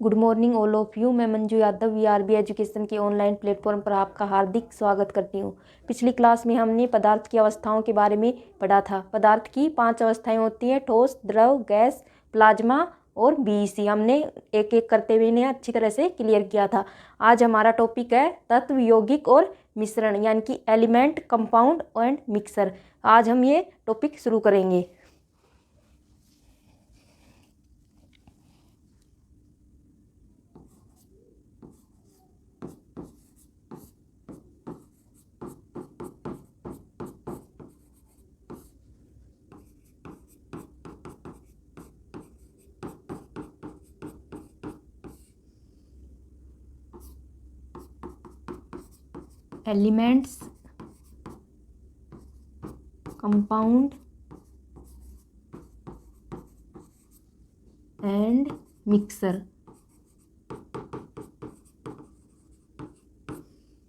Good morning all of you. मैं Manju Yadav VRB education के online platform पर आपका हार्दिक स्वागत करती हूँ। पिछली क्लास में हमने पदार्थ की अवस्थाओं के बारे में पढ़ा था। पदार्थ की 5 अवस्थाएं होती हैं: ठोस, द्रव, गैस, प्लाज्मा और बीईसी। हमने एक एक करते हुए इन्हें अच्छी तरह से क्लियर किया था। आज हमारा टॉपिक है तत्व, यौगिक और मिश्रण, यानी कि एलिमेंट, कंपाउंड एंड मिक्सर। आज हम ये टॉपिक शुरू करेंगे। Elements, compound and mixer.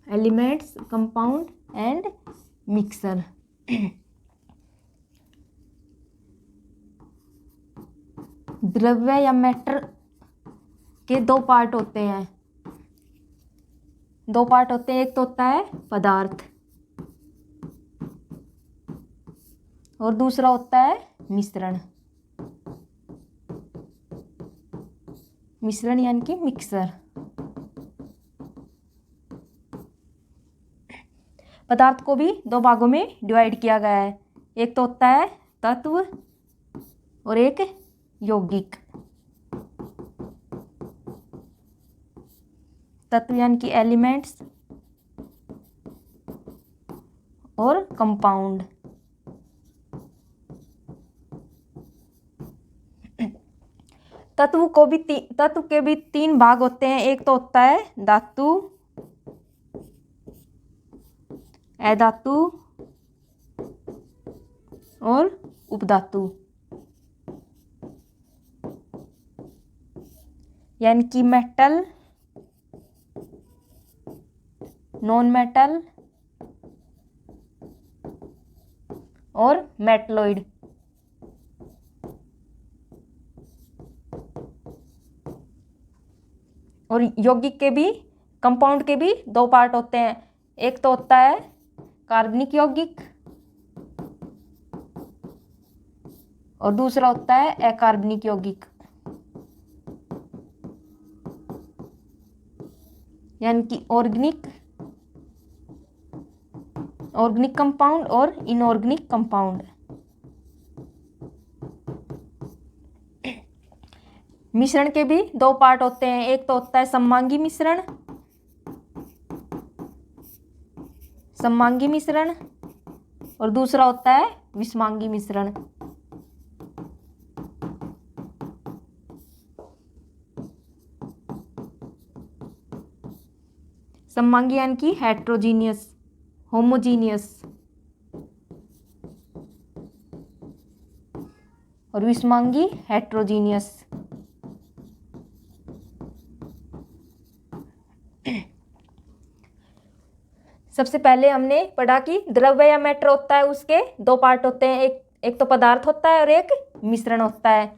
Elements, compound and mixer. द्रव्य या मैटर के दो पार्ट होते हैं। एक तो होता है पदार्थ और दूसरा होता है मिश्रण। यानी कि मिक्सर। पदार्थ को भी दो भागों में डिवाइड किया गया है। एक तो होता है तत्व और एक यौगिक। तत्व यानी कि एलिमेंट्स और कंपाउंड। तत्व के भी 3 भाग होते हैं। एक तो होता है धातु, अधातु और उपधातु। यानी कि मेटल, नॉन मेटल और मेटलॉइड। और यौगिक के भी, कंपाउंड के भी 2 पार्ट होते हैं। एक तो होता है कार्बनिक यौगिक और दूसरा होता है अकार्बनिक यौगिक। यानी कि ऑर्गेनिक कंपाउंड और इनऑर्गेनिक कंपाउंड। मिश्रण के भी 2 पार्ट होते हैं। एक तो होता है सममांगी मिश्रण और दूसरा होता है विषमांगी मिश्रण। सममांगी यानी कि हेट्रोजीनियस, होमोजीनियस, और विषमांगी हेट्रोजीनियस। सबसे पहले हमने पढ़ा कि द्रव्य या मैटर होता है, उसके 2 पार्ट होते हैं। एक तो पदार्थ होता है और एक मिश्रण होता है।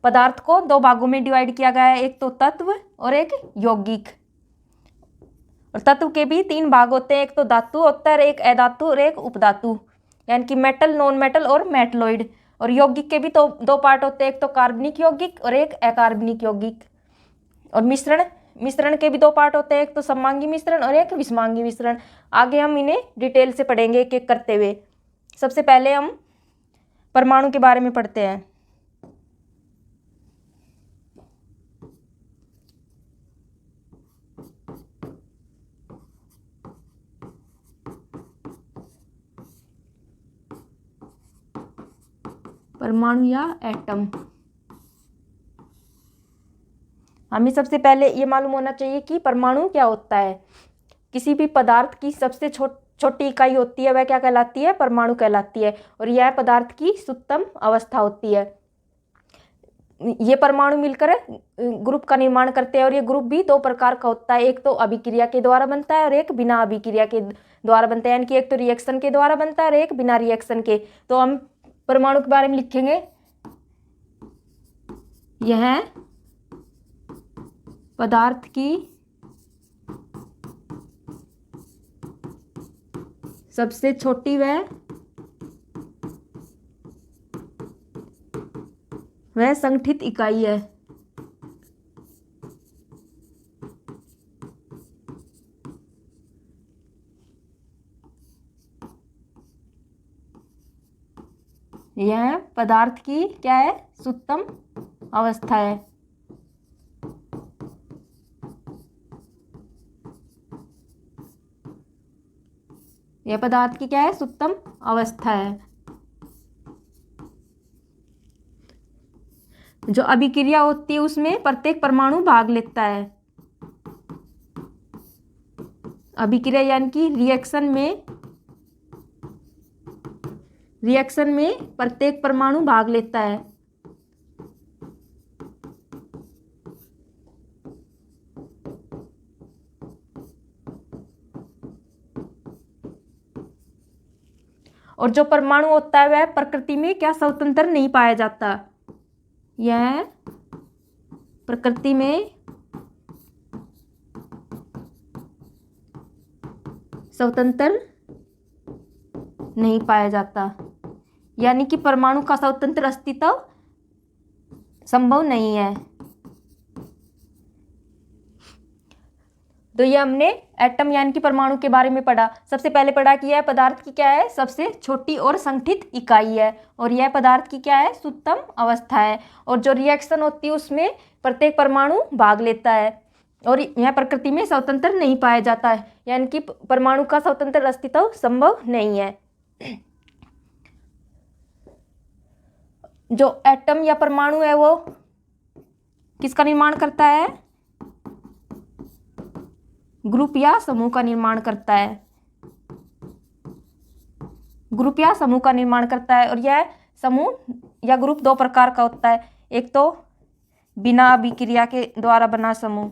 पदार्थ को 2 भागों में डिवाइड किया गया है। एक तो तत्व और एक यौगिक। और तत्व के भी 3 भाग होते हैं। एक तो धातु होता है, एक अधातु और एक उपधातु। यानी कि मेटल, नॉन मेटल और मेटलॉइड। और यौगिक के भी तो 2 पार्ट होते हैं। एक तो कार्बनिक यौगिक और एक अकार्बनिक यौगिक। और मिश्रण के भी 2 पार्ट होते हैं। एक तो सममांगी मिश्रण और एक विषमांगी मिश्रण। आगे हम इन्हें डिटेल से पढ़ेंगे एक एक करते हुए। सबसे पहले हम परमाणु के बारे में पढ़ते हैं। परमाणु या एटम। हमें सबसे पहले ये मालूम होना चाहिए कि परमाणु क्या होता है। किसी भी पदार्थ की सबसे छोटी इकाई होती है, वह क्या कहलाती है? परमाणु कहलाती है। और यह पदार्थ की सूक्ष्म अवस्था होती है। ये परमाणु मिलकर ग्रुप का निर्माण करते हैं। और ये ग्रुप भी 2 प्रकार का होता है। एक तो अभिक्रिया के द्वारा बनता है और एक बिना अभिक्रिया के द्वारा बनता है। यानी कि एक तो रिएक्शन के द्वारा बनता है और एक बिना रिएक्शन के। तो हम परमाणु के बारे में लिखेंगे। यह पदार्थ की सबसे छोटी वह संगठित इकाई है। यह पदार्थ की क्या है? सूक्ष्म अवस्था है। यह पदार्थ की क्या है? सूक्ष्म अवस्था है। जो अभिक्रिया होती है उसमें प्रत्येक परमाणु भाग लेता है। अभिक्रिया यानी कि रिएक्शन में प्रत्येक परमाणु भाग लेता है। और जो परमाणु होता है वह प्रकृति में क्या स्वतंत्र नहीं पाया जाता। यह प्रकृति में स्वतंत्र नहीं पाया जाता, यानी कि परमाणु का स्वतंत्र अस्तित्व संभव नहीं है। तो ये हमने एटम यानी कि परमाणु के बारे में पढ़ा। सबसे पहले पढ़ा कि यह पदार्थ की क्या है? सबसे छोटी और संगठित इकाई है, और यह पदार्थ की क्या है? सूक्ष्म अवस्था है। और जो रिएक्शन होती है उसमें प्रत्येक परमाणु भाग लेता है, और यह प्रकृति में स्वतंत्र नहीं पाया जाता है, यानी कि परमाणु का स्वतंत्र अस्तित्व संभव नहीं है। जो एटम या परमाणु है वो किसका निर्माण करता है? ग्रुप या समूह का निर्माण करता है। ग्रुप या समूह का निर्माण करता है, और यह समूह या ग्रुप दो प्रकार का होता है। एक तो बिना अभिक्रिया के द्वारा बना समूह,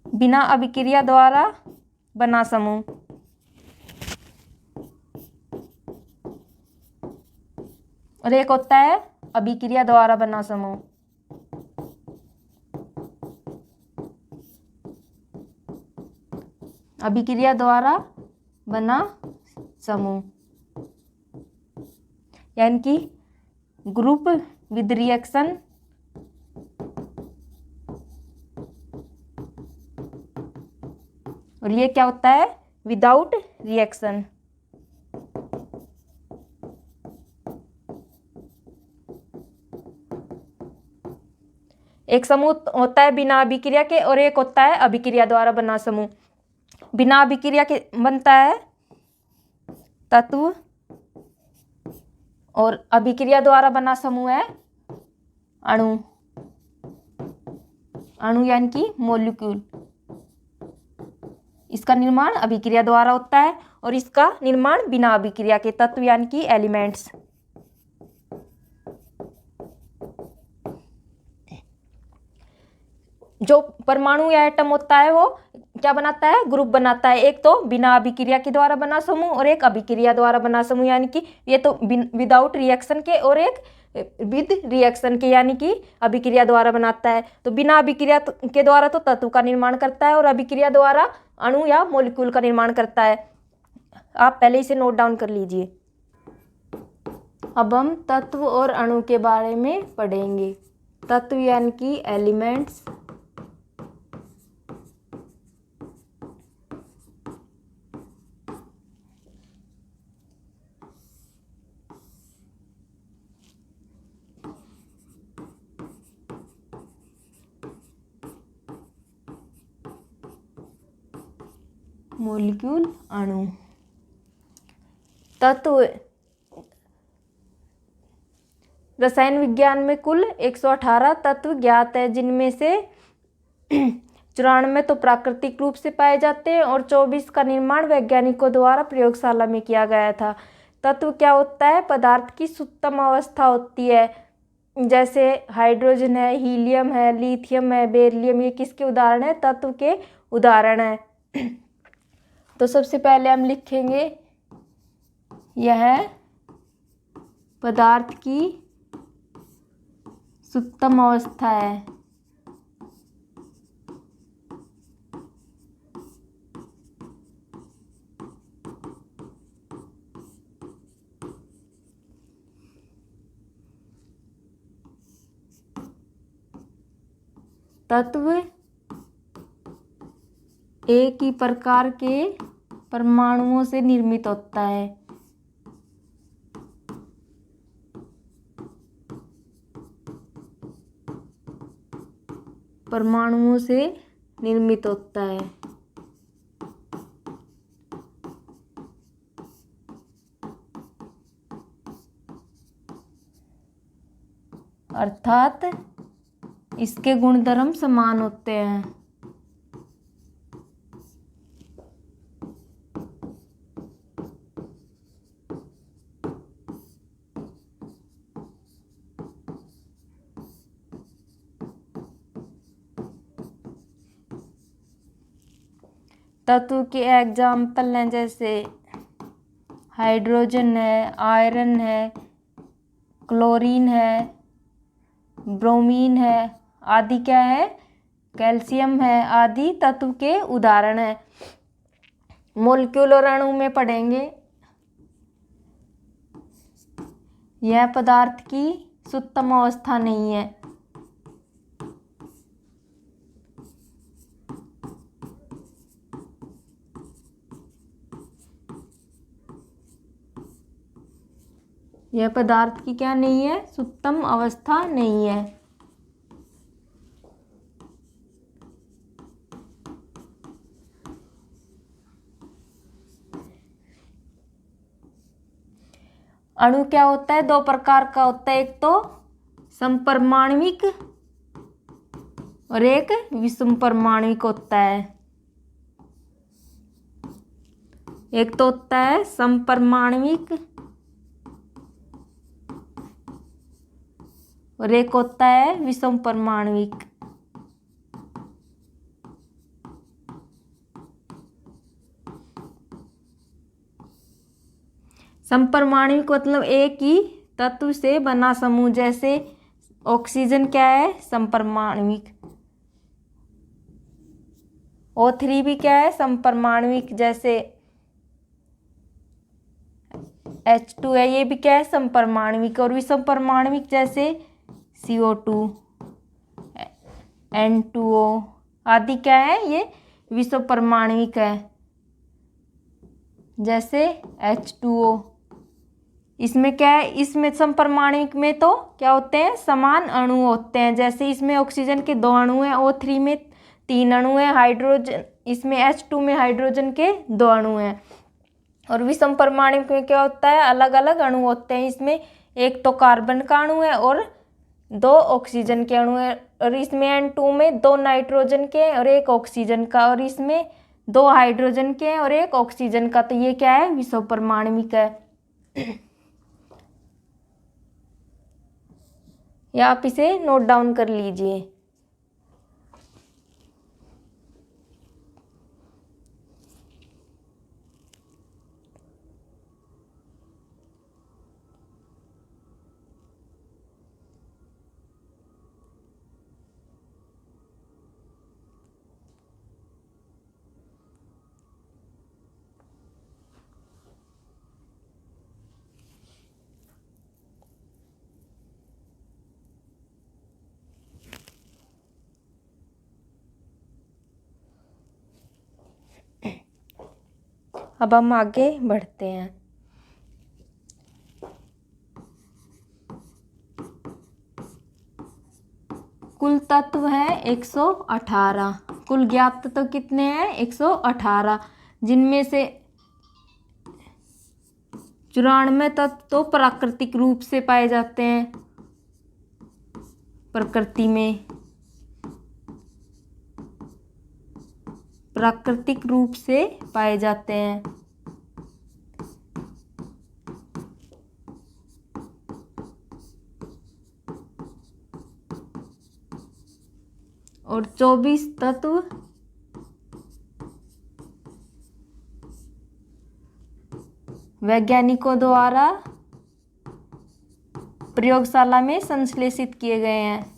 बिना अभिक्रिया द्वारा बना समूह, और एक होता है अभिक्रिया द्वारा बना समूह। अभिक्रिया द्वारा बना समूह यानी कि ग्रुप विद रिएक्शन और ये क्या होता है? Without reaction. एक समूह होता है बिना अभिक्रिया के, और एक होता है अभिक्रिया द्वारा बना समूह। बिना अभिक्रिया के बनता है तत्व, और अभिक्रिया द्वारा बना समूह है अणु। अणु यानी कि मॉलिक्यूल। इसका निर्माण अभिक्रिया द्वारा होता है, और इसका निर्माण बिना अभिक्रिया के तत्व यानी कि एलिमेंट्स। जो परमाणु या एटम होता है वो क्या बनाता है? ग्रुप बनाता है। एक तो बिना अभिक्रिया के द्वारा बना समूह, और एक अभिक्रिया द्वारा बना समूह, यानी कि ये तो विदाउट रिएक्शन के, और एक विद रिएक्शन के, यानी कि अभिक्रिया द्वारा बनाता है। तो बिना अभिक्रिया के द्वारा तो तत्व का निर्माण करता है, और अभिक्रिया द्वारा अणु या मॉलिक्यूल का निर्माण करता है। आप पहले इसे नोट डाउन कर लीजिए। अब हम तत्व और अणु के बारे में पढ़ेंगे। तत्व यानी कि एलिमेंट्स, मॉलिक्यूल, अणु। तत्व रसायन विज्ञान में कुल 118 तत्व ज्ञात है, जिनमें से 94 तो प्राकृतिक रूप से पाए जाते हैं, और 24 का निर्माण वैज्ञानिकों द्वारा प्रयोगशाला में किया गया था। तत्व क्या होता है? पदार्थ की सूक्ष्म अवस्था होती है, जैसे हाइड्रोजन है, हीलियम है, लिथियम है, बेरिलियम। ये किसके उदाहरण है? तत्व के उदाहरण है। तो सबसे पहले हम लिखेंगे यह पदार्थ की सुप्तम अवस्था है। तत्व एक ही प्रकार के परमाणुओं से निर्मित होता है। परमाणुओं से निर्मित होता है। अर्थात इसके गुणधर्म समान होते हैं। तत्व के एग्जाम्पल हैं जैसे हाइड्रोजन है, आयरन है, क्लोरीन है, ब्रोमीन है आदि क्या है, कैल्शियम है आदि तत्व के उदाहरण हैं। मोलिक्यूलर अणु में पढ़ेंगे। यह पदार्थ की सुप्तम अवस्था नहीं है। यह पदार्थ की क्या नहीं है, सुप्तम अवस्था नहीं है। अणु क्या होता है, दो प्रकार का होता है, एक तो समपरमाणविक और एक विषमपरमाणविक होता है। एक तो होता है समपरमाणविक और एक होता है विषमपरमाणविक। समपरमाणविक मतलब एक ही तत्व से बना समूह, जैसे ऑक्सीजन क्या है, समपरमाणविक। O3 भी क्या है, समपरमाणविक। जैसे H2 है, ये भी क्या है, समपरमाणविक। और विषमपरमाणविक जैसे CO2, N2O आदि क्या है, ये विषमपरमाणविक है। जैसे H2O, इसमें क्या है, इसमें समपरमाणविक में तो क्या होते हैं, समान अणु होते हैं। जैसे इसमें ऑक्सीजन के 2 अणु हैं, O3 में 3 अणु हैं, हाइड्रोजन इसमें H2 में हाइड्रोजन के 2 अणु हैं। और विषमपरमाणविक में क्या होता है, अलग अलग अणु होते हैं। इसमें एक तो कार्बन का अणु है और 2 ऑक्सीजन के अणु है। और इसमें N2 में 2 नाइट्रोजन के और 1 ऑक्सीजन का, और इसमें 2 हाइड्रोजन के और 1 ऑक्सीजन का। तो ये क्या है, विषमपरमाणविक है। या आप इसे नोट डाउन कर लीजिए। अब हम आगे बढ़ते हैं। कुल तत्व है 118। कुल ज्ञात तत्व कितने हैं, 118, जिनमें से 94 तत्व तो प्राकृतिक रूप से पाए जाते हैं, प्रकृति में प्राकृतिक रूप से पाए जाते हैं। और 24 तत्व वैज्ञानिकों द्वारा प्रयोगशाला में संश्लेषित किए गए हैं।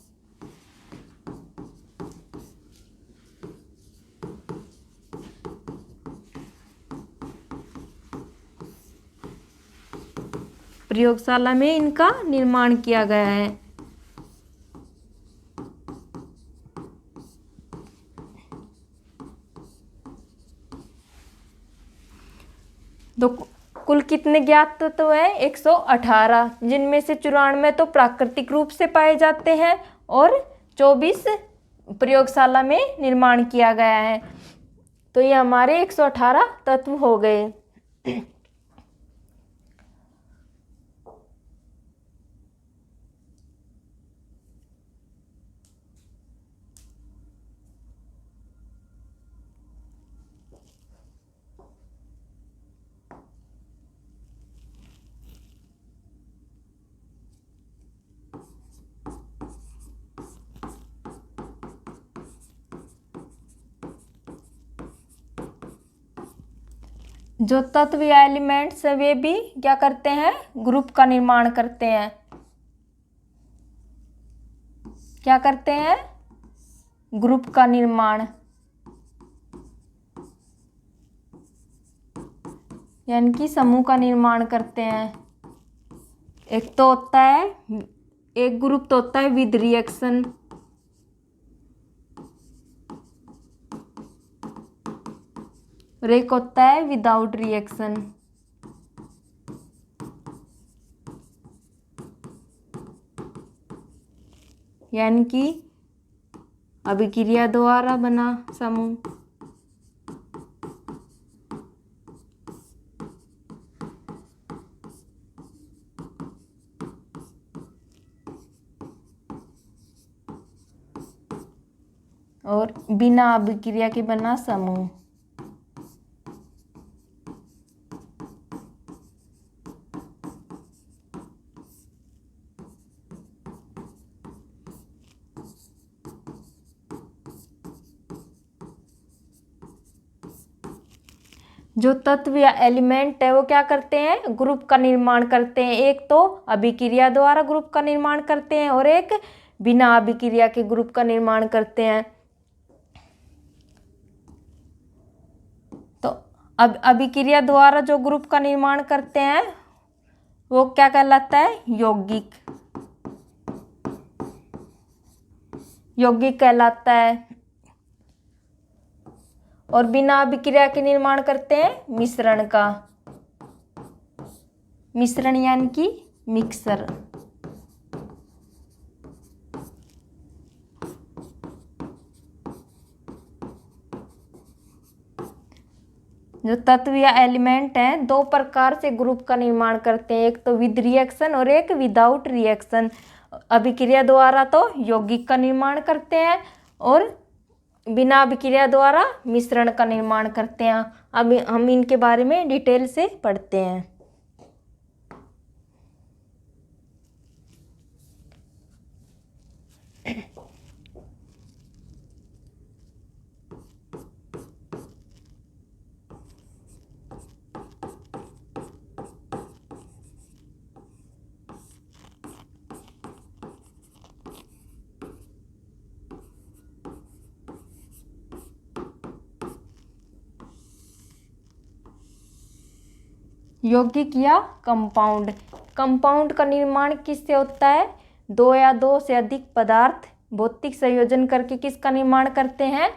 प्रयोगशाला में इनका निर्माण किया गया है। तो कुल कितने ज्ञात तत्व हैं? 118, जिनमें से 94 तो प्राकृतिक रूप से पाए जाते हैं और 24 प्रयोगशाला में निर्माण किया गया है। तो ये हमारे 118 तत्व हो गए। जो तत्व या एलिमेंट्स वे भी क्या करते हैं? ग्रुप का निर्माण करते हैं। क्या करते हैं? ग्रुप का निर्माण, यानी कि समूह का निर्माण करते हैं। एक तो होता है, एक ग्रुप तो होता है विद रिएक्शन, और एक होता है विदाउट रिएक्शन। यानी कि अभिक्रिया द्वारा बना समूह। और बिना अभिक्रिया के बना समूह। जो तत्व या एलिमेंट है वो क्या करते हैं? ग्रुप का निर्माण करते हैं। एक तो अभिक्रिया द्वारा ग्रुप का निर्माण करते हैं और एक बिना अभिक्रिया के ग्रुप का निर्माण करते हैं। तो अब अभिक्रिया द्वारा जो ग्रुप का निर्माण करते हैं वो क्या कहलाता है? यौगिक। यौगिक कहलाता है। और बिना अभिक्रिया के निर्माण करते हैं मिश्रण का। मिश्रण यानी कि मिक्सर। जो तत्व या एलिमेंट हैं दो प्रकार से ग्रुप का निर्माण करते हैं। एक तो विद रिएक्शन और एक विदाउट रिएक्शन। अभिक्रिया द्वारा तो यौगिक का निर्माण करते हैं और बिना अभिक्रिया द्वारा मिश्रण का निर्माण करते हैं। अब हम इनके बारे में डिटेल से पढ़ते हैं। यौगिक या कंपाउंड। कंपाउंड का निर्माण किससे होता है? दो या दो से अधिक पदार्थ भौतिक संयोजन करके किसका निर्माण करते हैं?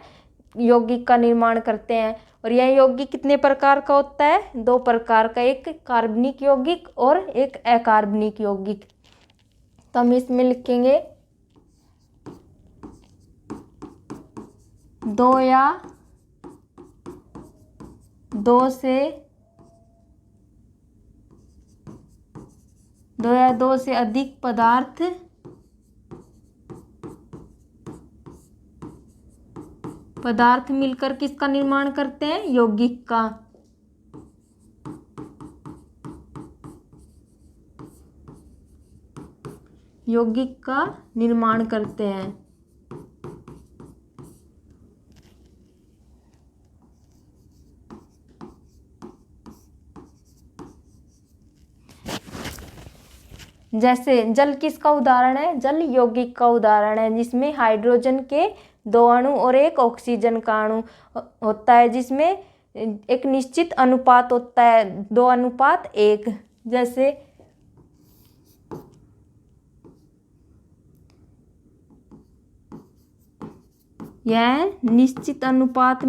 यौगिक का निर्माण करते हैं। और यह यौगिक कितने प्रकार का होता है? दो प्रकार का, एक कार्बनिक यौगिक और एक अकार्बनिक यौगिक। तो हम इसमें लिखेंगे दो या दो से अधिक पदार्थ मिलकर किसका निर्माण करते हैं? यौगिक का। यौगिक का निर्माण करते हैं। जैसे जल किसका उदाहरण है? जल यौगिक का उदाहरण है, जिसमें हाइड्रोजन के 2 अणु और एक ऑक्सीजन का अणु होता है, जिसमें एक निश्चित अनुपात होता है 2:1। जैसे यह निश्चित अनुपात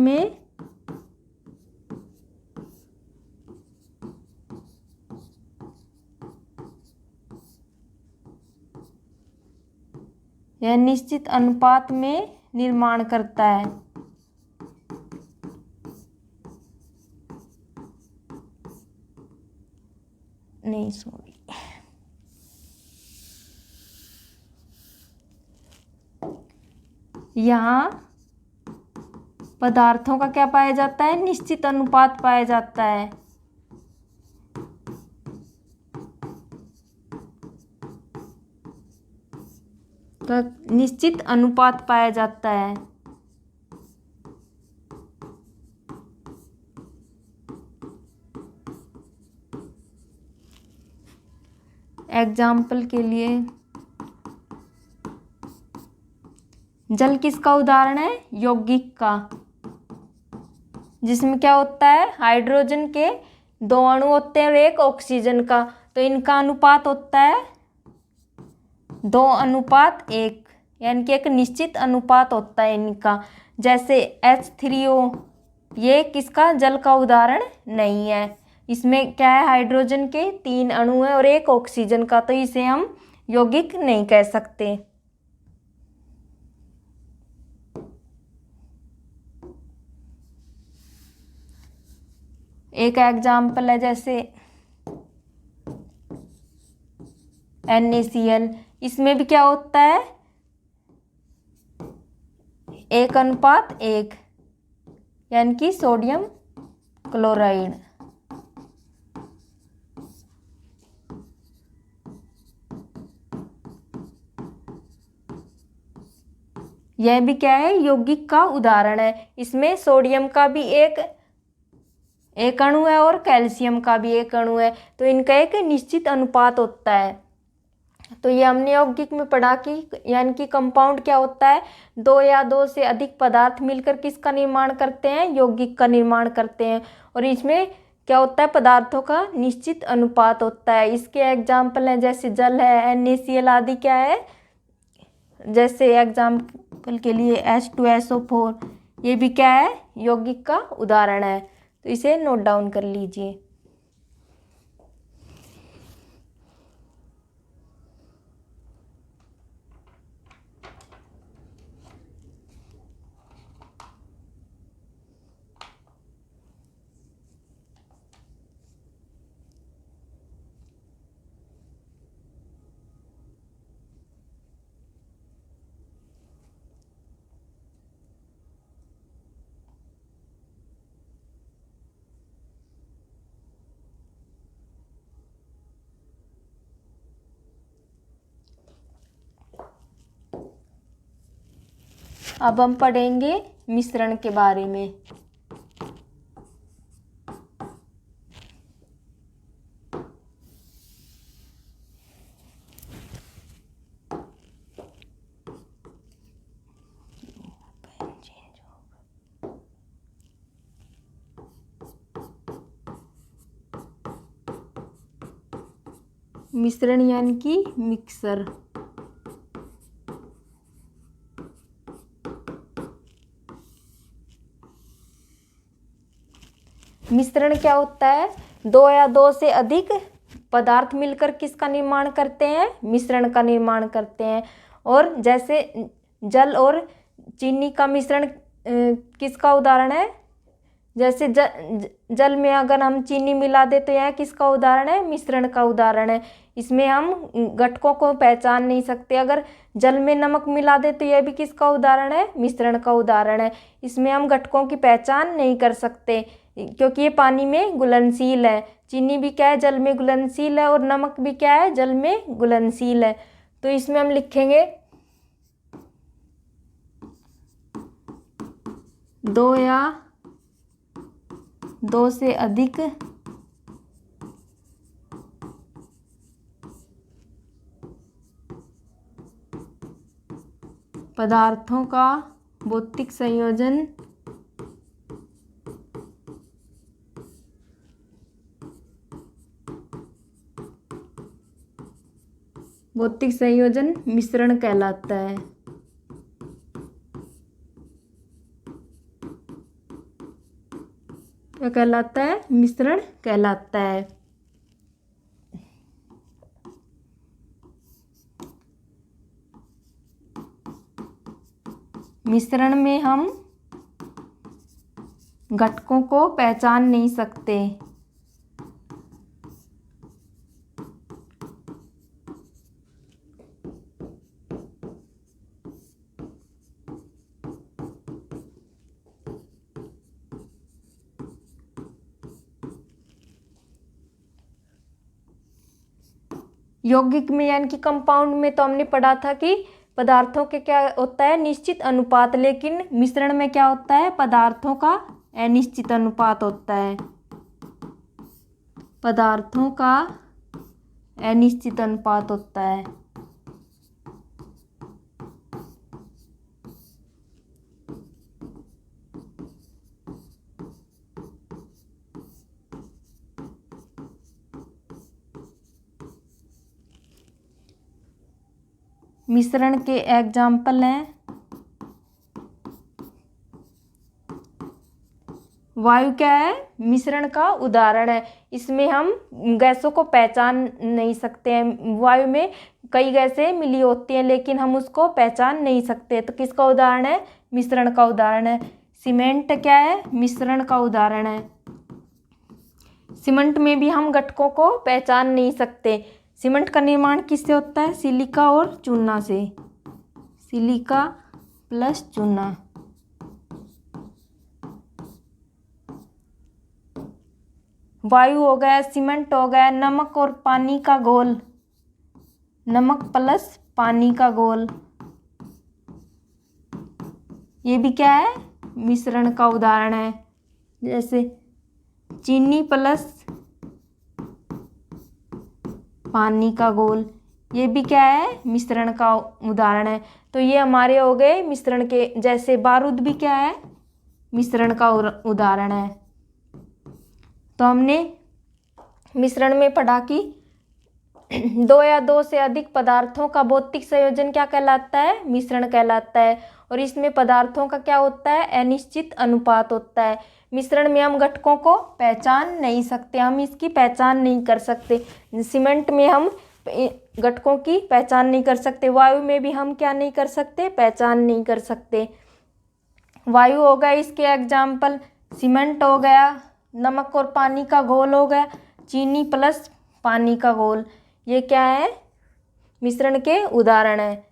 में निर्माण करता है। नहीं, सॉरी, यहाँ पदार्थों का क्या पाया जाता है? निश्चित अनुपात पाया जाता है। का निश्चित अनुपात पाया जाता है। एग्जाम्पल के लिए जल किसका उदाहरण है? यौगिक का, जिसमें क्या होता है? हाइड्रोजन के 2 अणु होते हैं और एक ऑक्सीजन का, तो इनका अनुपात होता है 2:1, यानी कि एक निश्चित अनुपात होता है इनका। जैसे H3O, ये किसका? जल का उदाहरण नहीं है। इसमें क्या है? हाइड्रोजन के 3 अणु हैं और एक ऑक्सीजन का, तो इसे हम यौगिक नहीं कह सकते। एक एग्जाम्पल है जैसे NaCl, इसमें भी क्या होता है? 1:1, यानी कि सोडियम क्लोराइड। यह भी क्या है? यौगिक का उदाहरण है। इसमें सोडियम का भी एक अणु है और कैल्शियम का भी एक अणु है, तो इनका एक निश्चित अनुपात होता है। तो ये हमने यौगिक में पढ़ा कि यानी कि कंपाउंड क्या होता है? 2 या 2 से अधिक पदार्थ मिलकर किसका निर्माण करते हैं? यौगिक का निर्माण करते हैं। और इसमें क्या होता है? पदार्थों का निश्चित अनुपात होता है। इसके एग्जाम्पल हैं जैसे जल है, NaCl आदि क्या है? जैसे एग्जाम्पल के लिए H2SO4, ये भी क्या है? यौगिक का उदाहरण है। तो इसे नोट डाउन कर लीजिए। अब हम पढ़ेंगे मिश्रण के बारे में। मिश्रण यानी कि मिक्सर। मिश्रण क्या होता है? 2 या 2 से अधिक पदार्थ मिलकर किसका निर्माण करते हैं? मिश्रण का निर्माण करते हैं। और जैसे जल और चीनी का मिश्रण किसका उदाहरण है? जैसे जल में अगर हम चीनी मिला दे तो यह किसका उदाहरण है? मिश्रण का उदाहरण है। इसमें हम घटकों को पहचान नहीं सकते। अगर जल में नमक मिला दे तो यह भी किसका उदाहरण है? मिश्रण का उदाहरण है। इसमें हम घटकों की पहचान नहीं कर सकते क्योंकि ये पानी में घुलनशील है। चीनी भी क्या है? जल में घुलनशील है और नमक भी क्या है? जल में घुलनशील है। तो इसमें हम लिखेंगे 2 या 2 से अधिक पदार्थों का भौतिक संयोजन मिश्रण कहलाता है। क्या कहलाता है? मिश्रण कहलाता है। मिश्रण में हम घटकों को पहचान नहीं सकते। यौगिक में यानी कि कंपाउंड में तो हमने पढ़ा था कि पदार्थों के क्या होता है? निश्चित अनुपात। लेकिन मिश्रण में क्या होता है? पदार्थों का अनिश्चित अनुपात होता है। पदार्थों का अनिश्चित अनुपात होता है। मिश्रण के एग्जाम्पल हैं वायु। क्या है? मिश्रण का उदाहरण है। इसमें हम गैसों को पहचान नहीं सकते हैं। वायु में कई गैसें मिली होती हैं लेकिन हम उसको पहचान नहीं सकते। तो किसका उदाहरण है? मिश्रण का उदाहरण है। सीमेंट क्या है? मिश्रण का उदाहरण है। सीमेंट में भी हम घटकों को पहचान नहीं सकते। सीमेंट का निर्माण किससे होता है? सिलिका और चूना से। सिलिका प्लस चूना। वायु हो गया, सीमेंट हो गया, नमक और पानी का घोल। नमक प्लस पानी का घोल, ये भी क्या है? मिश्रण का उदाहरण है। जैसे चीनी प्लस पानी का घोल, ये भी क्या है? मिश्रण का उदाहरण है। तो ये हमारे हो गए मिश्रण के। जैसे बारूद भी क्या है? मिश्रण का उदाहरण है। तो हमने मिश्रण में पढ़ा कि दो या दो से अधिक पदार्थों का भौतिक संयोजन क्या कहलाता है? मिश्रण कहलाता है। और इसमें पदार्थों का क्या होता है? अनिश्चित अनुपात होता है। मिश्रण में हम घटकों को पहचान नहीं सकते, हम इसकी पहचान नहीं कर सकते। सीमेंट में हम घटकों की पहचान नहीं कर सकते। वायु में भी हम क्या नहीं कर सकते? पहचान नहीं कर सकते। वायु हो गया इसके एग्जाम्पल, सीमेंट हो गया, नमक और पानी का घोल हो गया, चीनी प्लस पानी का घोल, ये क्या है? मिश्रण के उदाहरण है।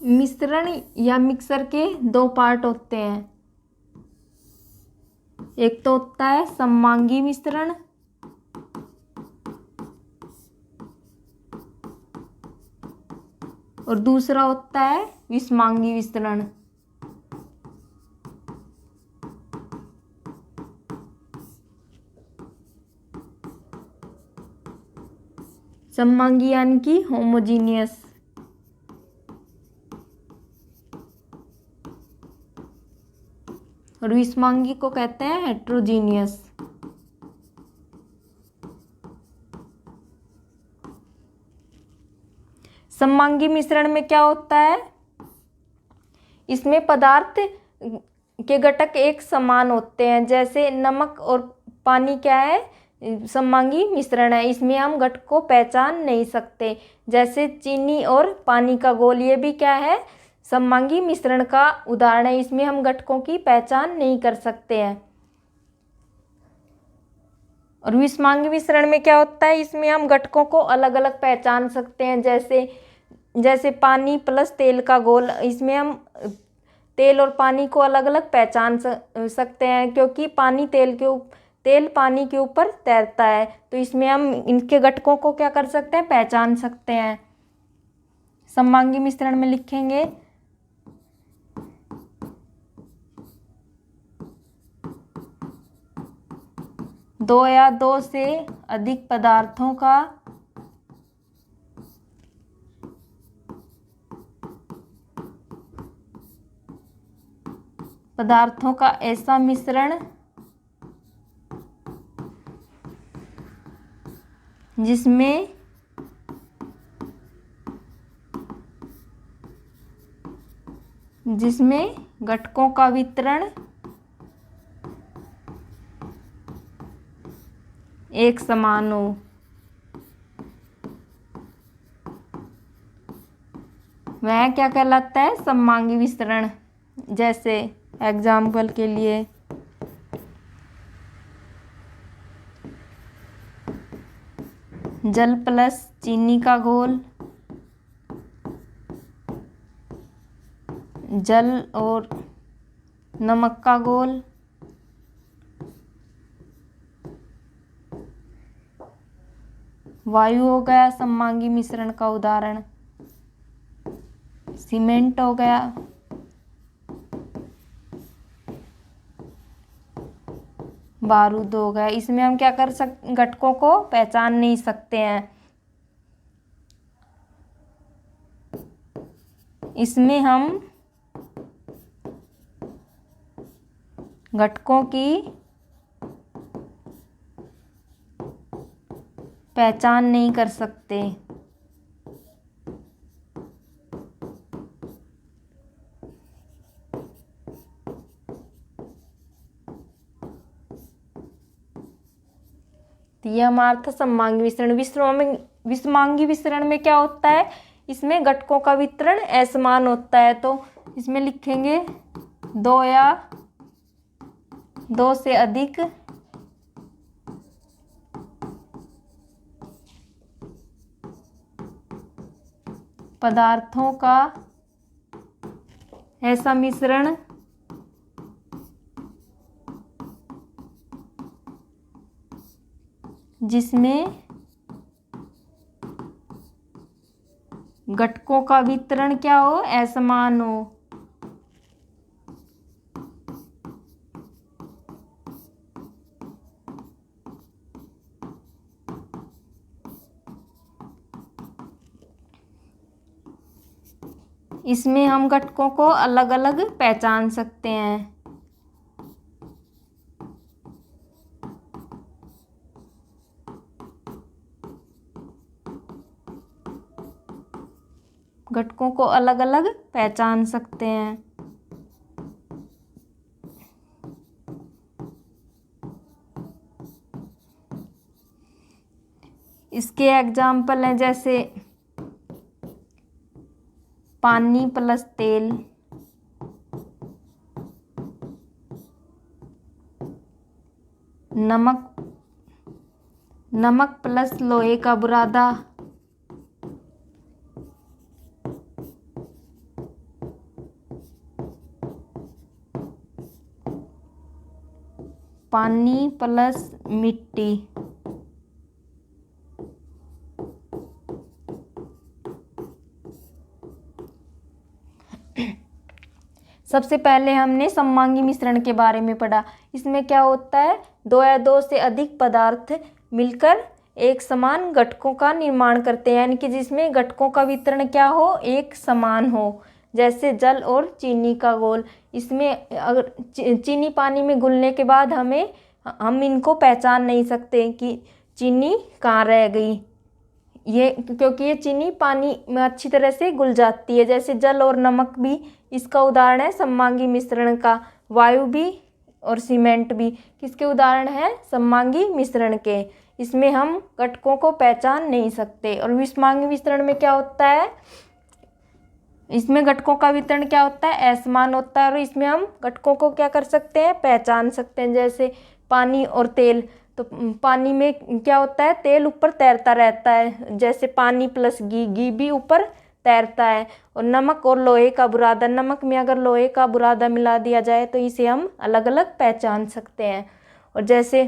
मिश्रण या मिक्सर के दो पार्ट होते हैं। एक तो होता है सममांगी मिश्रण और दूसरा होता है विषमांगी मिश्रण। सममांगी यानी कि होमोजीनियस, और विषमांगी को कहते हैं हेट्रोजीनियस। सममांगी मिश्रण में क्या होता है, इसमें पदार्थ के घटक एक समान होते हैं। जैसे नमक और पानी क्या है, सममांगी मिश्रण है, इसमें हम घटक को पहचान नहीं सकते। जैसे चीनी और पानी का घोल, ये भी क्या है, सममांगी मिश्रण का उदाहरण है, इसमें हम घटकों की पहचान नहीं कर सकते हैं। और विषमांगी मिश्रण में क्या होता है, इसमें हम घटकों को अलग अलग पहचान सकते हैं। जैसे पानी प्लस तेल का घोल, इसमें हम तेल और पानी को अलग अलग पहचान सकते हैं, क्योंकि तेल पानी के ऊपर तैरता है, तो इसमें हम इनके घटकों को क्या कर सकते हैं, पहचान सकते हैं। सममांगी मिश्रण में लिखेंगे दो या दो से अधिक पदार्थों का ऐसा मिश्रण जिसमें घटकों का वितरण एक समान हो। वह क्या कहलाता है, सममांगी मिश्रण। जैसे एग्जाम्पल के लिए जल प्लस चीनी का घोल, जल और नमक का घोल, वायु हो गया सममांगी मिश्रण का उदाहरण, सीमेंट हो गया, बारूद हो गया। इसमें हम क्या घटकों को पहचान नहीं सकते हैं। इसमें हम घटकों की पहचान नहीं कर सकते। यह हमारा था सममांगी विसरण। विषमांगी विसरण में क्या होता है, इसमें घटकों का वितरण असमान होता है। तो इसमें लिखेंगे दो या दो से अधिक पदार्थों का ऐसा मिश्रण जिसमें घटकों का वितरण क्या हो, असमान हो। इसमें हम घटकों को अलग अलग पहचान सकते हैं। घटकों को अलग अलग पहचान सकते हैं। इसके एग्जाम्पल हैं जैसे पानी प्लस तेल, नमक प्लस लोहे का बुरादा, पानी प्लस मिट्टी। सबसे पहले हमने सममांगी मिश्रण के बारे में पढ़ा। इसमें क्या होता है, दो या दो से अधिक पदार्थ मिलकर एक समान घटकों का निर्माण करते हैं, यानी कि जिसमें घटकों का वितरण क्या हो, एक समान हो। जैसे जल और चीनी का घोल। इसमें अगर चीनी पानी में घुलने के बाद हम इनको पहचान नहीं सकते कि चीनी कहाँ रह गई, ये क्योंकि ये चीनी पानी में अच्छी तरह से घुल जाती है। जैसे जल और नमक भी इसका उदाहरण है सममांगी मिश्रण का। वायु भी और सीमेंट भी किसके उदाहरण है, सममांगी मिश्रण के। इसमें हम घटकों को पहचान नहीं सकते। और विषमांगी मिश्रण में क्या होता है, इसमें घटकों का वितरण क्या होता है, असमान होता है। और इसमें हम घटकों को क्या कर सकते हैं, पहचान सकते हैं। जैसे पानी और तेल, तो पानी में क्या होता है, तेल ऊपर तैरता रहता है, जैसे पानी प्लस घी भी ऊपर तैरता है। और नमक और लोहे का बुरादा, नमक में अगर लोहे का बुरादा मिला दिया जाए तो इसे हम अलग अलग पहचान सकते हैं। और जैसे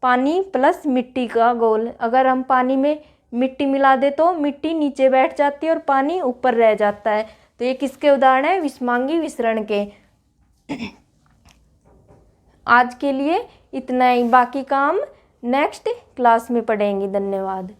पानी प्लस मिट्टी का घोल, अगर हम पानी में मिट्टी मिला दे तो मिट्टी नीचे बैठ जाती है और पानी ऊपर रह जाता है। तो ये किसके उदाहरण है, विषमांगी मिश्रण के। आज के लिए इतना ही, बाकी काम नेक्स्ट क्लास में पढ़ेंगे। धन्यवाद।